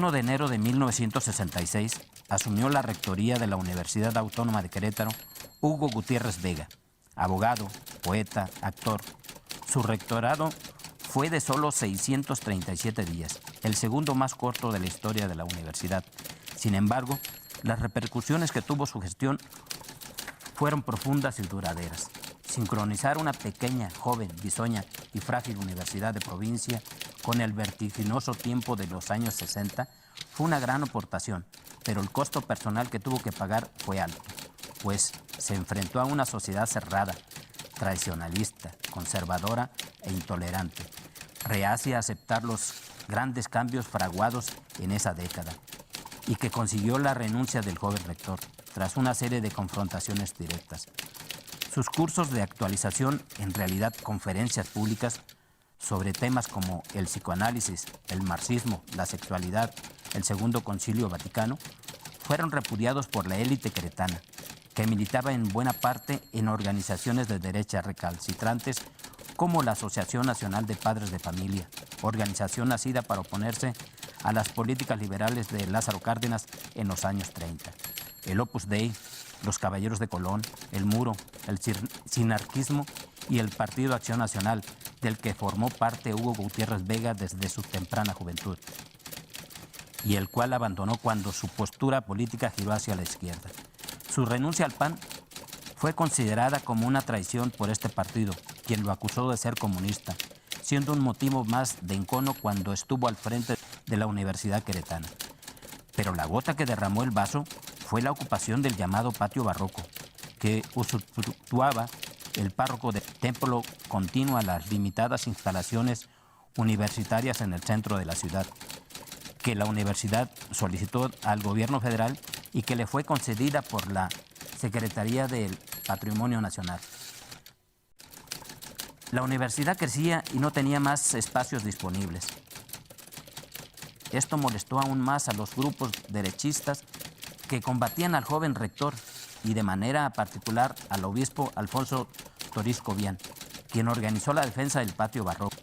1 de enero de 1966 asumió la rectoría de la Universidad Autónoma de Querétaro Hugo Gutiérrez Vega, abogado, poeta, actor. Su rectorado fue de solo 637 días, el segundo más corto de la historia de la universidad. Sin embargo, las repercusiones que tuvo su gestión fueron profundas y duraderas. Sincronizar una pequeña, joven, bisoña y frágil universidad de provincia con el vertiginoso tiempo de los años 60 fue una gran aportación, pero el costo personal que tuvo que pagar fue alto, pues se enfrentó a una sociedad cerrada, tradicionalista, conservadora e intolerante, reacia a aceptar los grandes cambios fraguados en esa década, y que consiguió la renuncia del joven rector, tras una serie de confrontaciones directas. Sus cursos de actualización, en realidad conferencias públicas sobre temas como el psicoanálisis, el marxismo, la sexualidad, el Segundo Concilio Vaticano, fueron repudiados por la élite queretana, que militaba en buena parte en organizaciones de derecha recalcitrantes como la Asociación Nacional de Padres de Familia, organización nacida para oponerse a las políticas liberales de Lázaro Cárdenas en los años 30. El Opus Dei, los Caballeros de Colón, el Muro, el sinarquismo y el Partido Acción Nacional, del que formó parte Hugo Gutiérrez Vega desde su temprana juventud, y el cual abandonó cuando su postura política giró hacia la izquierda. Su renuncia al PAN fue considerada como una traición por este partido, quien lo acusó de ser comunista, siendo un motivo más de encono cuando estuvo al frente de la Universidad Queretana. Pero la gota que derramó el vaso fue la ocupación del llamado Patio Barroco, que usufructuaba el párroco del templo continuo a las limitadas instalaciones universitarias en el centro de la ciudad, que la universidad solicitó al gobierno federal y que le fue concedida por la Secretaría del Patrimonio Nacional. La universidad crecía y no tenía más espacios disponibles. Esto molestó aún más a los grupos derechistas que combatían al joven rector y de manera particular al obispo Alfonso Toriz Cobian, quien organizó la defensa del Patio Barroco.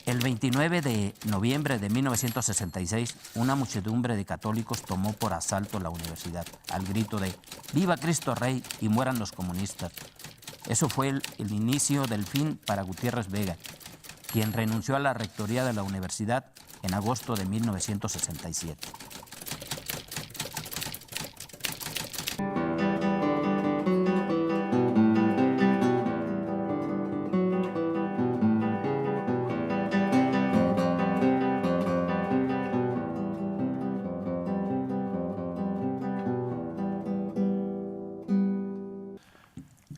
El 29 de noviembre de 1966, una muchedumbre de católicos tomó por asalto la universidad, al grito de «¡Viva Cristo Rey y mueran los comunistas!». Eso fue el inicio del fin para Gutiérrez Vega, quien renunció a la rectoría de la universidad en agosto de 1967.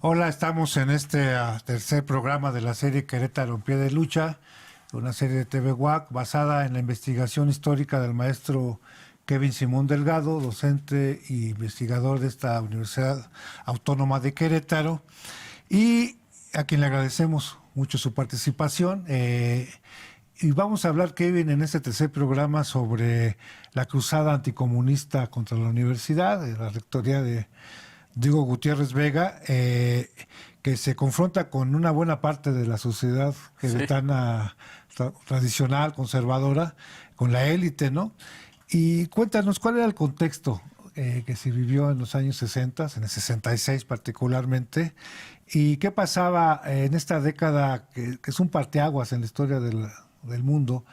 Hola, estamos en este tercer programa de la serie Querétaro en pie de lucha, una serie de TV UAC basada en la investigación histórica del maestro Kevin Simón Delgado, docente e investigador de esta Universidad Autónoma de Querétaro, y a quien le agradecemos mucho su participación. Y vamos a hablar, Kevin, en este tercer programa sobre la cruzada anticomunista contra la universidad, de la rectoría de Hugo Gutiérrez Vega, que se confronta con una buena parte de la sociedad queretana tradicional, conservadora, con la élite, ¿no? Y cuéntanos, ¿cuál era el contexto que se vivió en los años 60, en el 66 particularmente, y qué pasaba en esta década, que es un parteaguas en la historia del mundo,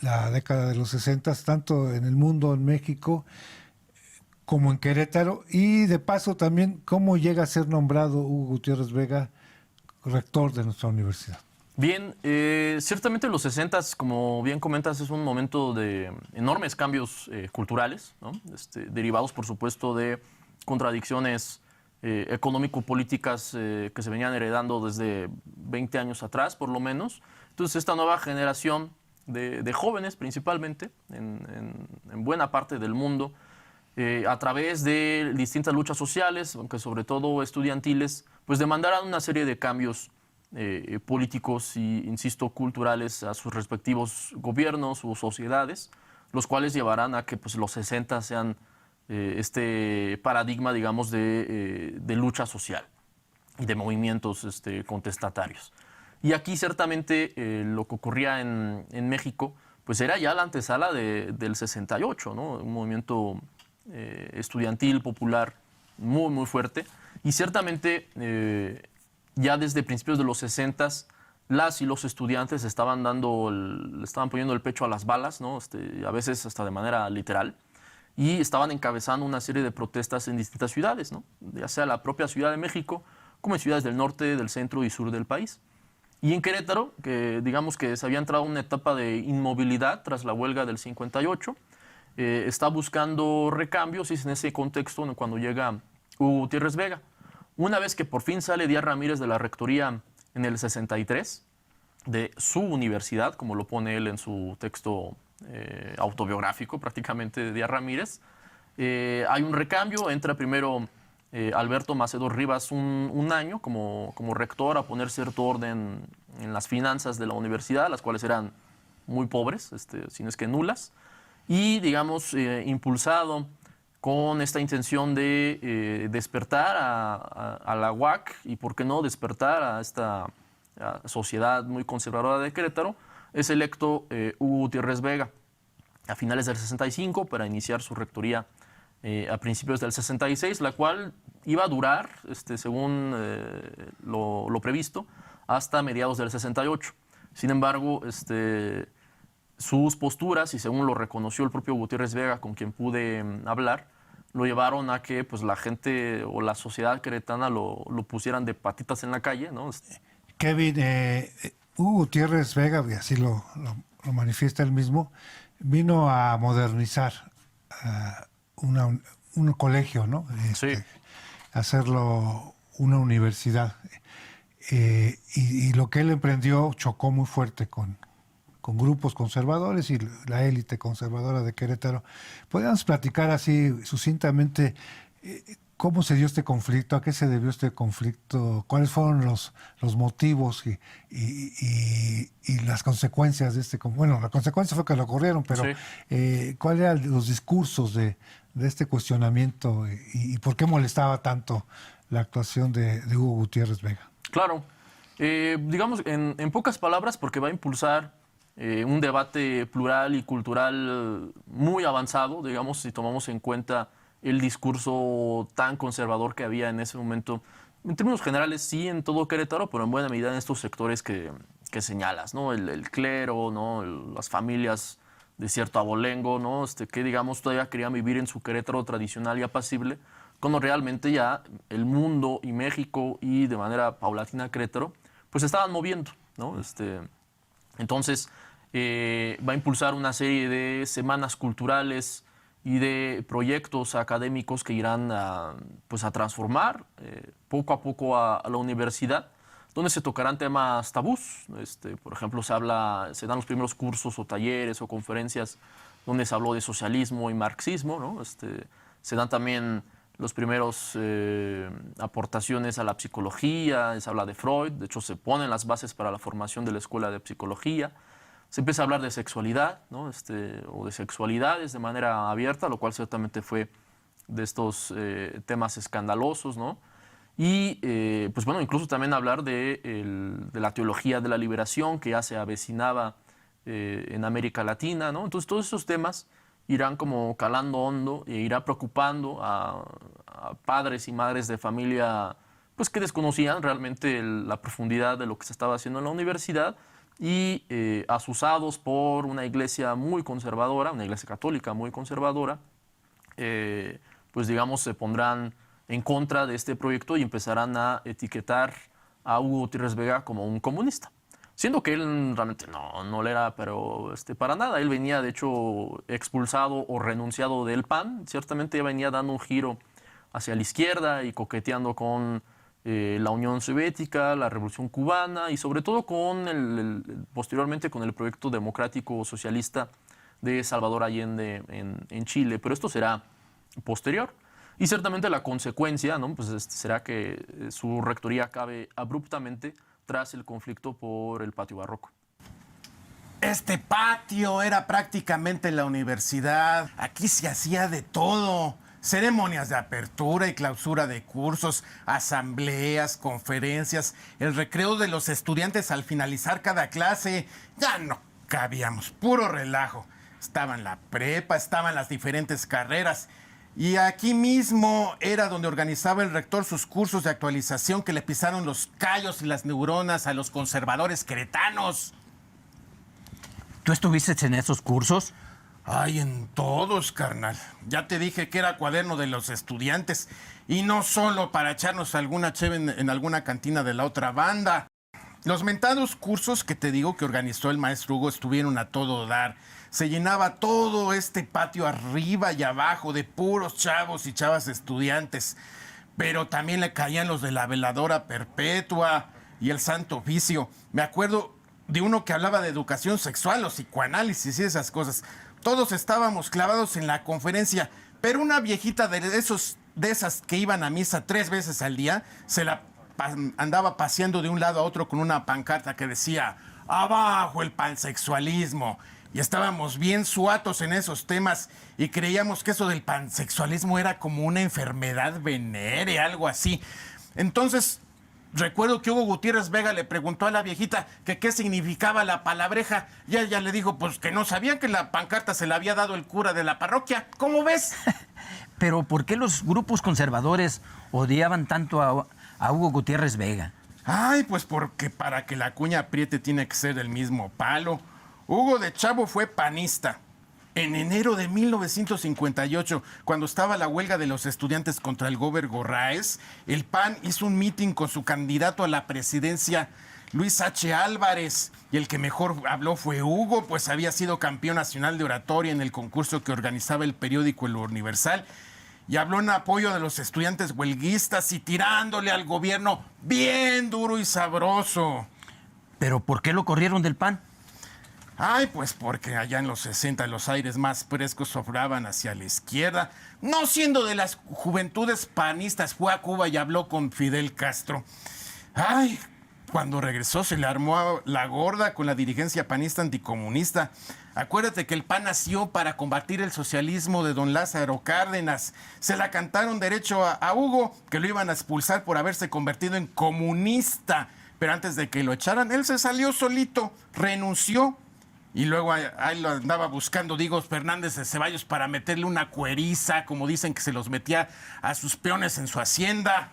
la década de los 60, tanto en el mundo, en México, como en Querétaro, y de paso también cómo llega a ser nombrado Hugo Gutiérrez Vega rector de nuestra universidad? Bien, ciertamente los 60s, como bien comentas, es un momento de enormes cambios culturales, ¿no? Derivados, por supuesto, de contradicciones económico-políticas que se venían heredando desde 20 años atrás, por lo menos. Entonces, esta nueva generación de jóvenes, principalmente, en buena parte del mundo, a través de distintas luchas sociales, aunque sobre todo estudiantiles, pues demandarán una serie de cambios políticos y, insisto, culturales a sus respectivos gobiernos o sociedades, los cuales llevarán a que pues, los 60 sean este paradigma, digamos, de lucha social y de movimientos contestatarios. Y aquí, ciertamente, lo que ocurría en México, pues era ya la antesala del 68, ¿no? Un movimiento estudiantil, popular, muy, muy fuerte. Y ciertamente ya desde principios de los 60 las y los estudiantes estaban poniendo el pecho a las balas, ¿no? A veces hasta de manera literal, y estaban encabezando una serie de protestas en distintas ciudades, ¿no? Ya sea la propia Ciudad de México, como en ciudades del norte, del centro y sur del país. Y en Querétaro, que digamos que se había entrado en una etapa de inmovilidad tras la huelga del 58, está buscando recambios, y es en ese contexto cuando llega Hugo Gutiérrez Vega. Una vez que por fin sale Díaz Ramírez de la rectoría en el 63, de su universidad, como lo pone él en su texto autobiográfico prácticamente de Díaz Ramírez, hay un recambio, entra primero Alberto Macedo Rivas un año como rector a poner cierto orden en las finanzas de la universidad, las cuales eran muy pobres, si no es que nulas, y digamos impulsado con esta intención de despertar a la UAC y, por qué no, despertar a esta sociedad muy conservadora de Querétaro, es electo Hugo Gutiérrez Vega a finales del 65 para iniciar su rectoría a principios del 66, la cual iba a durar, según lo previsto, hasta mediados del 68. Sin embargo, sus posturas, y según lo reconoció el propio Gutiérrez Vega, con quien pude hablar, lo llevaron a que pues, la gente o la sociedad queretana lo pusieran de patitas en la calle, ¿no? Kevin, Hugo Gutiérrez Vega, y así lo manifiesta él mismo, vino a modernizar un colegio, ¿no? Sí. Hacerlo una universidad. Y lo que él emprendió chocó muy fuerte con grupos conservadores y la élite conservadora de Querétaro. ¿Podríamos platicar así sucintamente cómo se dio este conflicto, a qué se debió este conflicto, cuáles fueron los motivos y las consecuencias de este conflicto? Bueno, la consecuencia fue que lo corrieron, pero sí. ¿Cuáles eran los discursos de este cuestionamiento y por qué molestaba tanto la actuación de Hugo Gutiérrez Vega? Claro. Digamos, en pocas palabras, porque va a impulsar un debate plural y cultural muy avanzado, digamos, si tomamos en cuenta el discurso tan conservador que había en ese momento. En términos generales, sí, en todo Querétaro, pero en buena medida en estos sectores que señalas, ¿no? El clero, ¿no? Las familias de cierto abolengo, ¿no? Que, digamos, todavía querían vivir en su Querétaro tradicional y apacible, cuando realmente ya el mundo y México y de manera paulatina Querétaro, pues se estaban moviendo, ¿no? Entonces, va a impulsar una serie de semanas culturales y de proyectos académicos que irán a transformar poco a poco a la universidad, donde se tocarán temas tabús. Por ejemplo, se dan los primeros cursos o talleres o conferencias donde se habló de socialismo y marxismo, ¿no? Se dan también los primeros aportaciones a la psicología, se habla de Freud, de hecho se ponen las bases para la formación de la escuela de psicología. Se empieza a hablar de sexualidad, ¿no? O de sexualidades de manera abierta, lo cual ciertamente fue de estos temas escandalosos, ¿no? Y, pues bueno, incluso también hablar de la teología de la liberación que ya se avecinaba en América Latina, ¿no? Entonces, todos esos temas irán como calando hondo e irá preocupando a padres y madres de familia, pues que desconocían realmente la profundidad de lo que se estaba haciendo en la universidad, y asusados por una iglesia muy conservadora, una iglesia católica muy conservadora, pues digamos se pondrán en contra de este proyecto y empezarán a etiquetar a Hugo Gutiérrez Vega como un comunista. Siendo que él realmente no lo era, pero para nada. Él venía, de hecho, expulsado o renunciado del PAN. Ciertamente venía dando un giro hacia la izquierda y coqueteando con la Unión Soviética, la Revolución Cubana y sobre todo posteriormente con el proyecto democrático socialista de Salvador Allende en Chile. Pero esto será posterior. Y ciertamente la consecuencia, ¿no? Pues será que su rectoría acabe abruptamente tras el conflicto por el patio barroco. Este patio era prácticamente la universidad. Aquí se hacía de todo. Ceremonias de apertura y clausura de cursos, asambleas, conferencias, el recreo de los estudiantes al finalizar cada clase. Ya no cabíamos, puro relajo. Estaban la prepa, estaban las diferentes carreras. Y aquí mismo era donde organizaba el rector sus cursos de actualización que le pisaron los callos y las neuronas a los conservadores queretanos. ¿Tú estuviste en esos cursos? Ay, en todos, carnal. Ya te dije que era cuaderno de los estudiantes. Y no solo para echarnos alguna cheve en alguna cantina de la otra banda. Los mentados cursos que te digo que organizó el maestro Hugo estuvieron a todo dar. Se llenaba todo este patio arriba y abajo de puros chavos y chavas estudiantes. Pero también le caían los de la veladora perpetua y el santo oficio. Me acuerdo de uno que hablaba de educación sexual o psicoanálisis y esas cosas. Todos estábamos clavados en la conferencia, pero una viejita de esas que iban a misa 3 veces al día se la andaba paseando de un lado a otro con una pancarta que decía abajo el pansexualismo. Y estábamos bien suatos en esos temas y creíamos que eso del pansexualismo era como una enfermedad venérea, algo así. Entonces, recuerdo que Hugo Gutiérrez Vega le preguntó a la viejita que qué significaba la palabreja y ella le dijo pues que no sabía que la pancarta se la había dado el cura de la parroquia. ¿Cómo ves? Pero ¿por qué los grupos conservadores odiaban tanto a Hugo Gutiérrez Vega? Ay, pues porque para que la cuña apriete tiene que ser del mismo palo. Hugo de chavo fue panista. En enero de 1958, cuando estaba la huelga de los estudiantes contra el Gober Gorráez, el PAN hizo un mitin con su candidato a la presidencia, Luis H. Álvarez, y el que mejor habló fue Hugo, pues había sido campeón nacional de oratoria en el concurso que organizaba el periódico El Universal, y habló en apoyo de los estudiantes huelguistas y tirándole al gobierno bien duro y sabroso. ¿Pero por qué lo corrieron del PAN? Ay, pues porque allá en los 60 los aires más frescos soplaban hacia la izquierda. No siendo de las juventudes panistas, fue a Cuba y habló con Fidel Castro. Ay, cuando regresó se le armó la gorda con la dirigencia panista anticomunista. Acuérdate que el PAN nació para combatir el socialismo de don Lázaro Cárdenas. Se la cantaron derecho a Hugo, que lo iban a expulsar por haberse convertido en comunista. Pero antes de que lo echaran, él se salió solito, renunció. Y luego ahí lo andaba buscando Diego Fernández de Ceballos para meterle una cueriza, como dicen que se los metía a sus peones en su hacienda.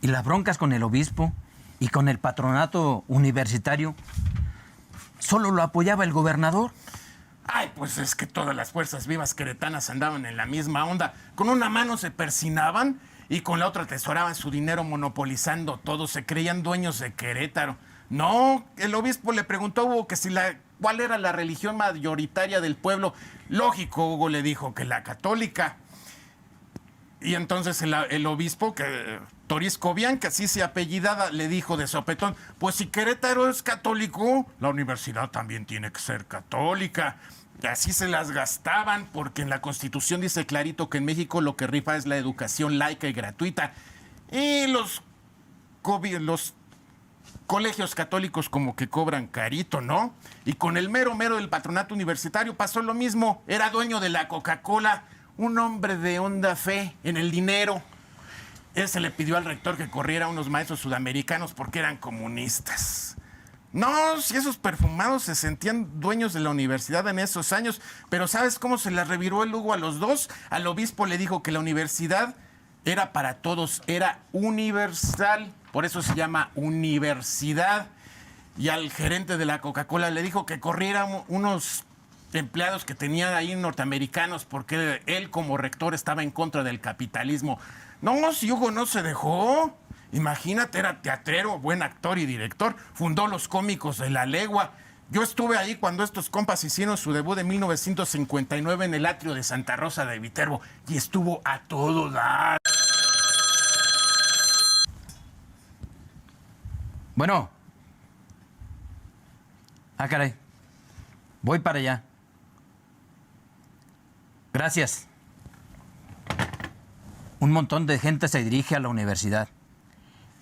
¿Y las broncas con el obispo y con el patronato universitario? ¿Solo lo apoyaba el gobernador? Ay, pues es que todas las fuerzas vivas queretanas andaban en la misma onda. Con una mano se persinaban y con la otra atesoraban su dinero monopolizando todo. Se creían dueños de Querétaro. No, el obispo le preguntó a Hugo que cuál era la religión mayoritaria del pueblo. Lógico, Hugo le dijo que la católica. Y entonces el obispo, que Toriz Cobian, que así se apellidaba, le dijo de sopetón, pues si Querétaro es católico, la universidad también tiene que ser católica. Y así se las gastaban, porque en la Constitución dice clarito que en México lo que rifa es la educación laica y gratuita. Y los colegios católicos como que cobran carito, ¿no? Y con el mero del patronato universitario pasó lo mismo. Era dueño de la Coca-Cola, un hombre de honda fe en el dinero. Ese le pidió al rector que corriera a unos maestros sudamericanos porque eran comunistas. No, si esos perfumados se sentían dueños de la universidad en esos años, pero ¿sabes cómo se les reviró el Hugo a los dos? Al obispo le dijo que la universidad era para todos, era universal, por eso se llama universidad. Y al gerente de la Coca-Cola le dijo que corriera unos empleados que tenía ahí norteamericanos porque él como rector estaba en contra del capitalismo. No, si Hugo no se dejó. Imagínate, era teatrero, buen actor y director. Fundó los Cómicos de la Legua. Yo estuve ahí cuando estos compas hicieron su debut de 1959 en el atrio de Santa Rosa de Viterbo. Y estuvo a todo dar. Bueno. Ah, caray. Voy para allá. Gracias. Un montón de gente se dirige a la universidad.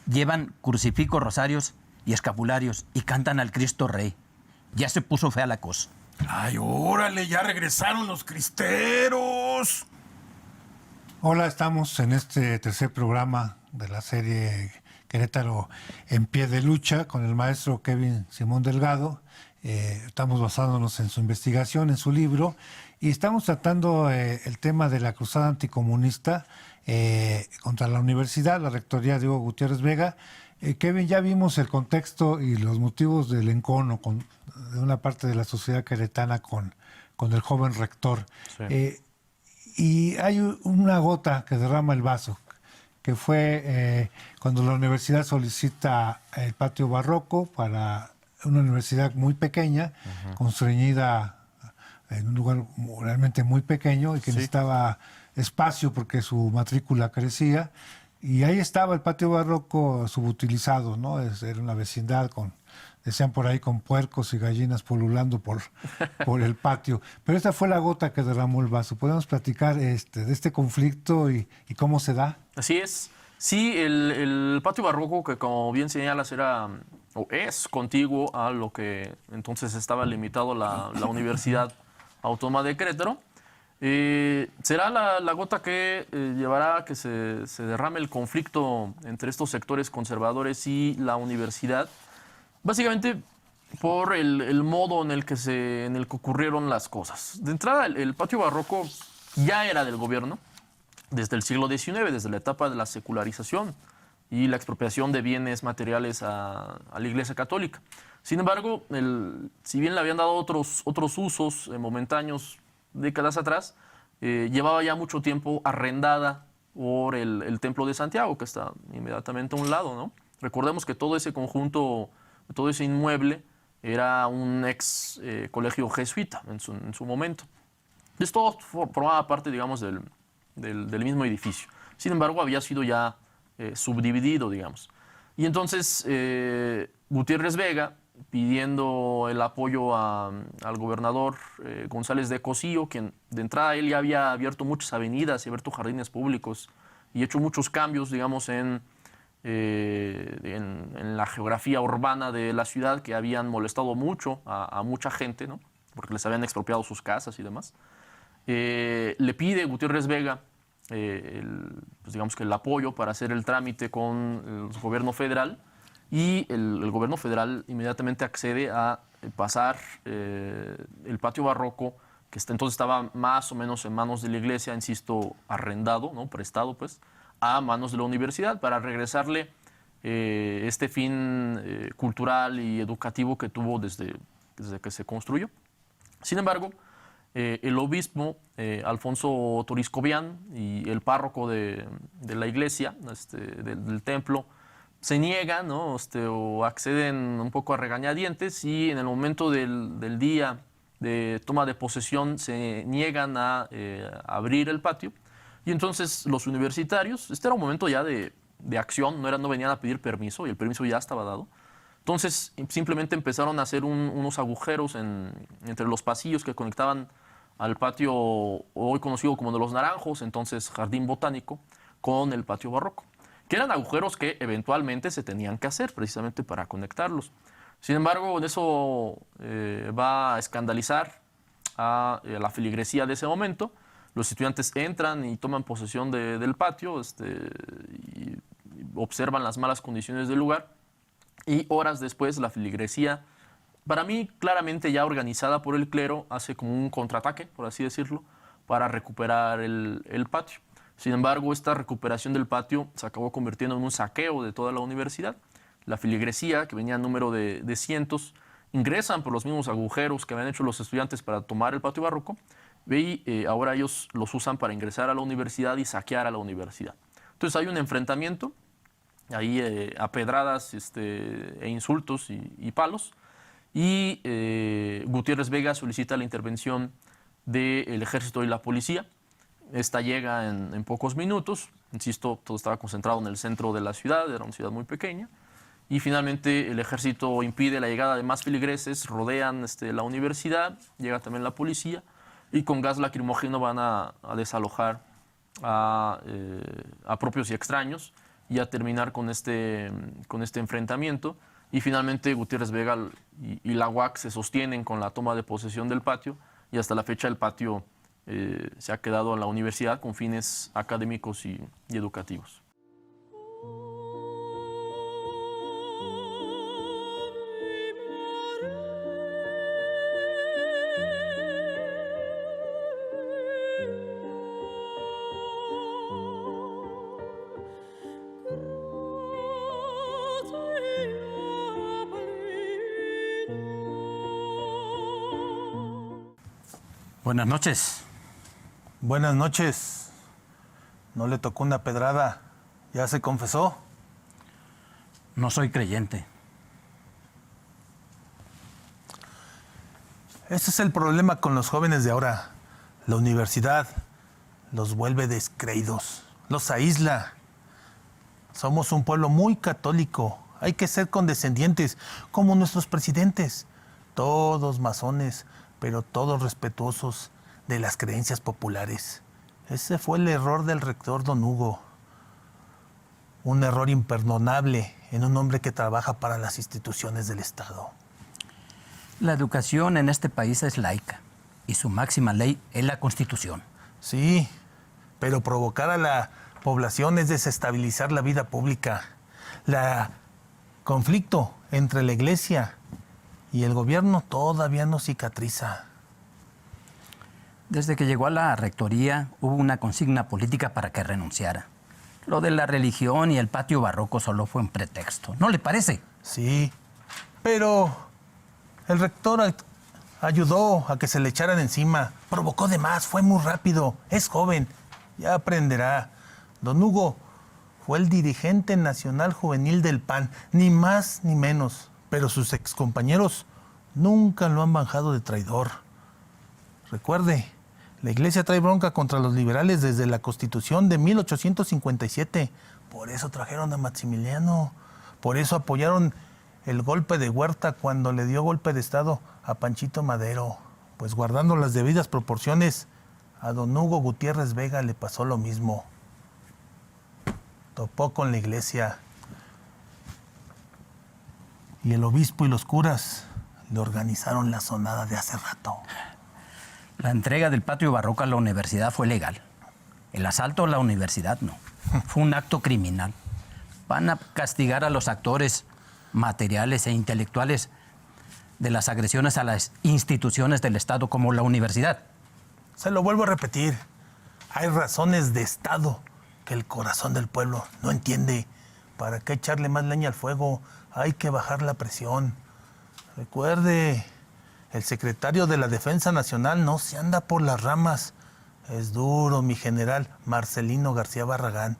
Llevan crucifijos, rosarios y escapularios y cantan al Cristo Rey. Ya se puso fea la cosa. ¡Ay, órale! ¡Ya regresaron los cristeros! Hola, estamos en este tercer programa de la serie Querétaro en pie de lucha con el maestro Kevin Simón Delgado Estamos basándonos en su investigación, en su libro, y estamos tratando el tema de la cruzada anticomunista contra la universidad, la rectoría de Hugo Gutiérrez Vega. Kevin, ya vimos el contexto y los motivos del encono de una parte de la sociedad queretana con el joven rector. Sí. Y hay una gota que derrama el vaso, que fue cuando la universidad solicita el patio barroco para una universidad muy pequeña, constreñida en un lugar realmente muy pequeño y que necesitaba espacio porque su matrícula crecía. Y ahí estaba el patio barroco subutilizado, ¿no? Era una vecindad decían por ahí, con puercos y gallinas pululando por el patio. Pero esta fue la gota que derramó el vaso. ¿Podemos platicar de este conflicto y cómo se da? Así es. Sí, el patio barroco, que como bien señalas, era o es contiguo a lo que entonces estaba limitado la Universidad Autónoma de Querétaro, será la gota que llevará a que se derrame el conflicto entre estos sectores conservadores y la universidad, básicamente por el modo en el que ocurrieron las cosas. De entrada, el patio barroco ya era del gobierno desde el siglo XIX, desde la etapa de la secularización y la expropiación de bienes materiales a la Iglesia Católica. Sin embargo, si bien le habían dado otros usos momentáneos décadas atrás, llevaba ya mucho tiempo arrendada por el Templo de Santiago, que está inmediatamente a un lado, ¿no? Recordemos que todo ese conjunto, todo ese inmueble, era un ex colegio jesuita en su momento. Esto formaba parte, digamos, del mismo edificio. Sin embargo, había sido ya subdividido, digamos. Y entonces Gutiérrez Vega, pidiendo el apoyo al gobernador González de Cosío, quien de entrada él ya había abierto muchas avenidas y abierto jardines públicos y hecho muchos cambios, digamos, en la geografía urbana de la ciudad, que habían molestado mucho a mucha gente, ¿no? Porque les habían expropiado sus casas y demás. Le pide Gutiérrez Vega pues digamos que el apoyo para hacer el trámite con el gobierno federal, y el gobierno federal inmediatamente accede a pasar el patio barroco, que entonces estaba más o menos en manos de la iglesia, insisto, arrendado, ¿no? Prestado, pues, a manos de la universidad, para regresarle este fin cultural y educativo que tuvo desde que se construyó. Sin embargo, el obispo Alfonso Toriscobian y el párroco de la iglesia, del templo, se niegan, ¿no? O acceden un poco a regañadientes, y en el momento del día de toma de posesión se niegan a abrir el patio. Y entonces los universitarios, este era un momento ya de acción, no venían a pedir permiso, y el permiso ya estaba dado. Entonces simplemente empezaron a hacer unos agujeros entre los pasillos que conectaban al patio hoy conocido como de los Naranjos, entonces Jardín Botánico, con el patio barroco, que eran agujeros que eventualmente se tenían que hacer precisamente para conectarlos. Sin embargo, eso va a escandalizar a la feligresía de ese momento. Los estudiantes entran y toman posesión del patio, y observan las malas condiciones del lugar, y horas después la feligresía, para mí claramente ya organizada por el clero, hace como un contraataque, por así decirlo, para recuperar el patio. Sin embargo, esta recuperación del patio se acabó convirtiendo en un saqueo de toda la universidad. La feligresía, que venía en número de cientos, ingresan por los mismos agujeros que habían hecho los estudiantes para tomar el patio barroco, y ahora ellos los usan para ingresar a la universidad y saquear a la universidad. Entonces hay un enfrentamiento, ahí a pedradas e insultos y palos, y Gutiérrez Vega solicita la intervención del ejército y la policía. Esta llega en pocos minutos. Insisto, todo estaba concentrado en el centro de la ciudad, era una ciudad muy pequeña, y finalmente el ejército impide la llegada de más feligreses, rodean la universidad, llega también la policía, y con gas lacrimógeno van a desalojar a propios y extraños, y a terminar con este enfrentamiento. Y finalmente Gutiérrez Vega y la UAC se sostienen con la toma de posesión del patio, y hasta la fecha el patio se ha quedado en la universidad con fines académicos y educativos. Buenas noches. Buenas noches. ¿No le tocó una pedrada? ¿Ya se confesó? No soy creyente. Ese es el problema con los jóvenes de ahora. La universidad los vuelve descreídos, los aísla. Somos un pueblo muy católico. Hay que ser condescendientes, como nuestros presidentes. Todos masones, pero todos respetuosos de las creencias populares. Ese fue el error del rector don Hugo. Un error imperdonable en un hombre que trabaja para las instituciones del Estado. La educación en este país es laica y su máxima ley es la Constitución. Sí, pero provocar a la población es desestabilizar la vida pública. La conflicto entre la iglesia y el gobierno todavía no cicatriza. Desde que llegó a la rectoría hubo una consigna política para que renunciara. Lo de la religión y el patio barroco solo fue un pretexto. ¿No le parece? Sí, pero el rector ayudó a que se le echaran encima. Provocó de más, fue muy rápido. Es joven, ya aprenderá. Don Hugo fue el dirigente nacional juvenil del PAN, ni más ni menos. Pero sus excompañeros nunca lo han bajado de traidor. Recuerde, la iglesia trae bronca contra los liberales desde la Constitución de 1857. Por eso trajeron a Maximiliano. Por eso apoyaron el golpe de Huerta cuando le dio golpe de Estado a Panchito Madero. Pues guardando las debidas proporciones, a don Hugo Gutiérrez Vega le pasó lo mismo. Topó con la iglesia. Y el obispo y los curas le organizaron la sonada de hace rato. La entrega del patio barroco a la universidad fue legal. El asalto a la universidad no. Fue un acto criminal. Van a castigar a los actores materiales e intelectuales de las agresiones a las instituciones del Estado como la universidad. Se lo vuelvo a repetir. Hay razones de Estado que el corazón del pueblo no entiende. ¿Para qué echarle más leña al fuego? Hay que bajar la presión. Recuerde, el secretario de la Defensa Nacional no se anda por las ramas. Es duro, mi general Marcelino García Barragán.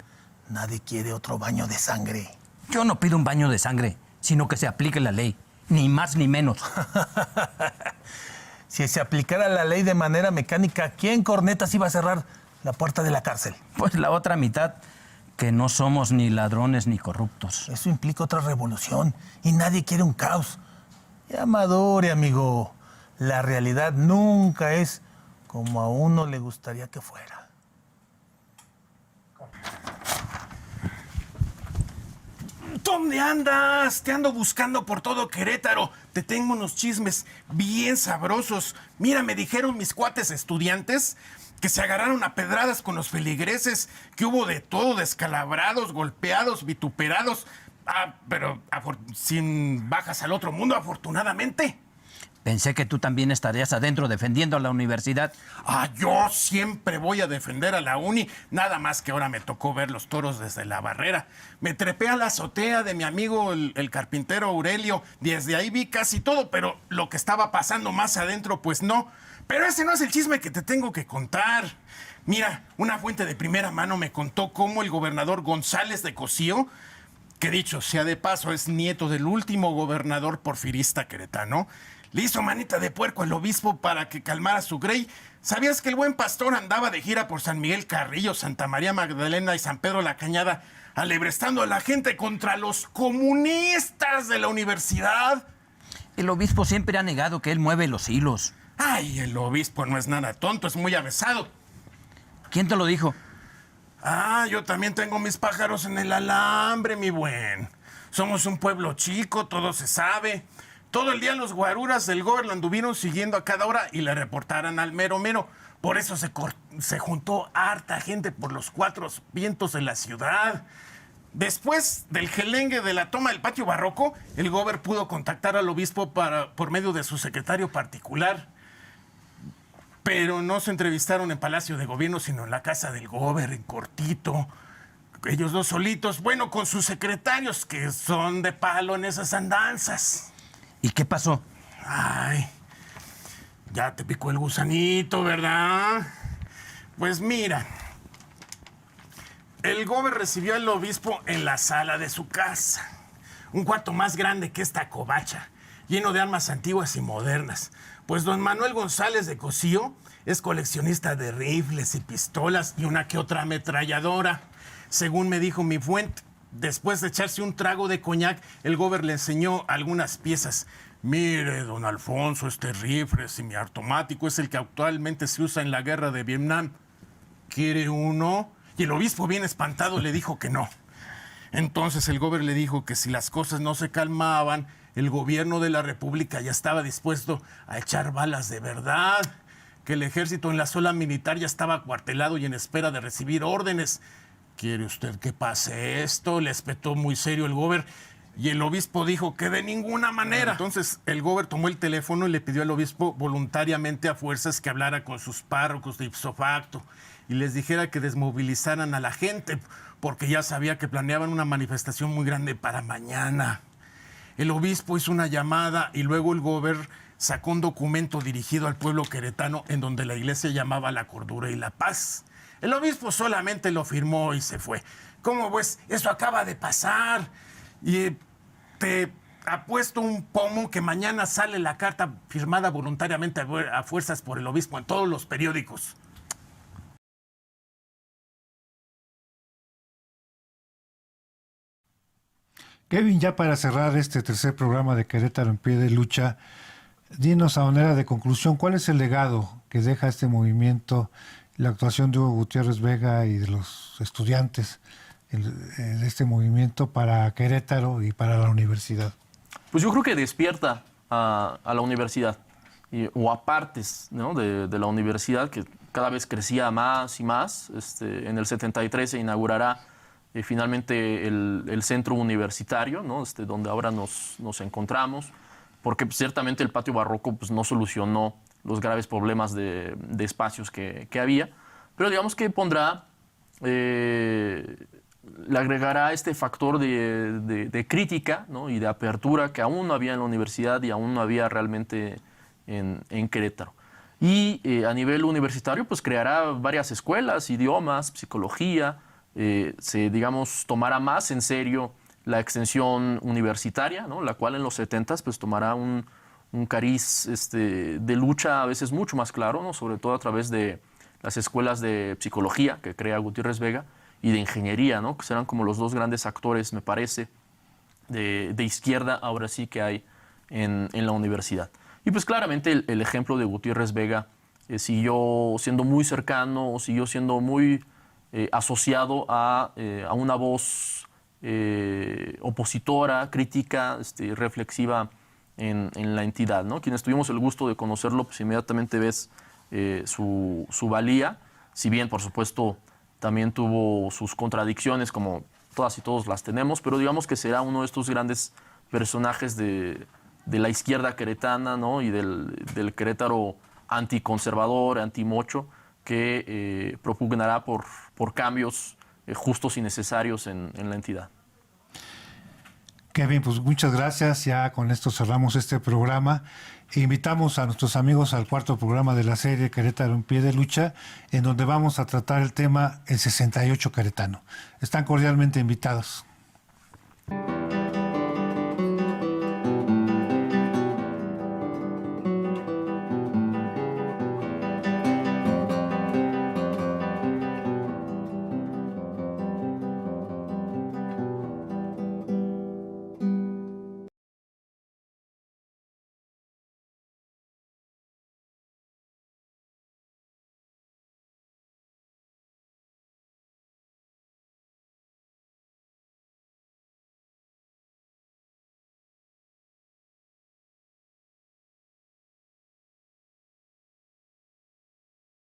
Nadie quiere otro baño de sangre. Yo no pido un baño de sangre, sino que se aplique la ley. Ni más ni menos. Si se aplicara la ley de manera mecánica, ¿quién cornetas iba a cerrar la puerta de la cárcel? Pues la otra mitad, que no somos ni ladrones ni corruptos. Eso implica otra revolución y nadie quiere un caos. Ya madure, amigo. La realidad nunca es como a uno le gustaría que fuera. ¿Dónde andas? Te ando buscando por todo Querétaro. Te tengo unos chismes bien sabrosos. Mira, me dijeron mis cuates estudiantes que se agarraron a pedradas con los feligreses, que hubo de todo, descalabrados, golpeados, vituperados, pero sin bajas al otro mundo, afortunadamente. Pensé que tú también estarías adentro defendiendo a la universidad. Yo siempre voy a defender a la uni, nada más que ahora me tocó ver los toros desde la barrera. Me trepé a la azotea de mi amigo el carpintero Aurelio, desde ahí vi casi todo, pero lo que estaba pasando más adentro, pues no. Pero ese no es el chisme que te tengo que contar. Mira, una fuente de primera mano me contó cómo el gobernador González de Cosío, que dicho sea de paso es nieto del último gobernador porfirista queretano, le hizo manita de puerco al obispo para que calmara su grey. ¿Sabías que el buen pastor andaba de gira por San Miguel Carrillo, Santa María Magdalena y San Pedro la Cañada, alebrestando a la gente contra los comunistas de la universidad? El obispo siempre ha negado que él mueve los hilos. Ay, el obispo no es nada tonto, es muy avesado. ¿Quién te lo dijo? Yo también tengo mis pájaros en el alambre, mi buen. Somos un pueblo chico, todo se sabe. Todo el día los guaruras del gobierno anduvieron siguiendo a cada hora y le reportaran al mero mero. Por eso se juntó harta gente por los cuatro vientos de la ciudad. Después del gelengue de la toma del patio barroco, el gobernador pudo contactar al obispo por medio de su secretario particular. Pero no se entrevistaron en Palacio de Gobierno, sino en la casa del Gober, en cortito. Ellos dos solitos, bueno, con sus secretarios, que son de palo en esas andanzas. ¿Y qué pasó? Ay, ya te picó el gusanito, ¿verdad? Pues mira, el Gober recibió al obispo en la sala de su casa. Un cuarto más grande que esta covacha, lleno de armas antiguas y modernas. Pues don Manuel González de Cosío es coleccionista de rifles y pistolas y una que otra ametralladora. Según me dijo mi fuente, después de echarse un trago de coñac, el Gober le enseñó algunas piezas. Mire, don Alfonso, este rifle semiautomático es el que actualmente se usa en la guerra de Vietnam. ¿Quiere uno? Y el obispo, bien espantado, le dijo que no. Entonces el Gober le dijo que si las cosas no se calmaban, el gobierno de la República ya estaba dispuesto a echar balas de verdad, que el ejército en la zona militar ya estaba acuartelado y en espera de recibir órdenes. ¿Quiere usted que pase esto?, le espetó muy serio el Gober. Y el obispo dijo que de ninguna manera. Entonces el Gober tomó el teléfono y le pidió al obispo voluntariamente a fuerzas que hablara con sus párrocos de ipso facto y les dijera que desmovilizaran a la gente, porque ya sabía que planeaban una manifestación muy grande para mañana. El obispo hizo una llamada y luego el Gober sacó un documento dirigido al pueblo queretano en donde la iglesia llamaba la cordura y la paz. El obispo solamente lo firmó y se fue. ¿Cómo ves? Eso acaba de pasar. Y te apuesto un pomo que mañana sale la carta firmada voluntariamente a fuerzas por el obispo en todos los periódicos. Kevin, ya para cerrar este tercer programa de Querétaro en pie de lucha, dinos a manera de conclusión, ¿cuál es el legado que deja este movimiento, la actuación de Hugo Gutiérrez Vega y de los estudiantes de este movimiento para Querétaro y para la universidad? Pues yo creo que despierta a la universidad o a partes, ¿no?, de la universidad, que cada vez crecía más y más. En el 73 se inaugurará finalmente el centro universitario, ¿no?, donde ahora nos encontramos, porque pues, ciertamente el patio barroco pues, no solucionó los graves problemas de espacios que había, pero digamos que pondrá, le agregará este factor de crítica, ¿no?, y de apertura que aún no había en la universidad y aún no había realmente en Querétaro. Y a nivel universitario pues creará varias escuelas, idiomas, psicología. Digamos, tomará más en serio la extensión universitaria, ¿no?, la cual en los 70s pues tomará un cariz de lucha a veces mucho más claro, ¿no?, sobre todo a través de las escuelas de psicología que crea Gutiérrez Vega y de ingeniería, ¿no?, que serán como los dos grandes actores, me parece, de izquierda ahora sí que hay en la universidad. Y pues claramente el ejemplo de Gutiérrez Vega siguió siendo muy cercano, siguió siendo muy asociado a una voz opositora, crítica, reflexiva en la entidad, ¿no? Quienes tuvimos el gusto de conocerlo, pues inmediatamente ves su valía, si bien por supuesto también tuvo sus contradicciones, como todas y todos las tenemos, pero digamos que será uno de estos grandes personajes de la izquierda queretana, ¿no?, y del Querétaro anticonservador, antimocho, que propugnará por cambios justos y necesarios en la entidad. Kevin, pues muchas gracias. Ya con esto cerramos este programa. Invitamos a nuestros amigos al cuarto programa de la serie Querétaro en pie de lucha, en donde vamos a tratar el tema El 68 queretano. Están cordialmente invitados.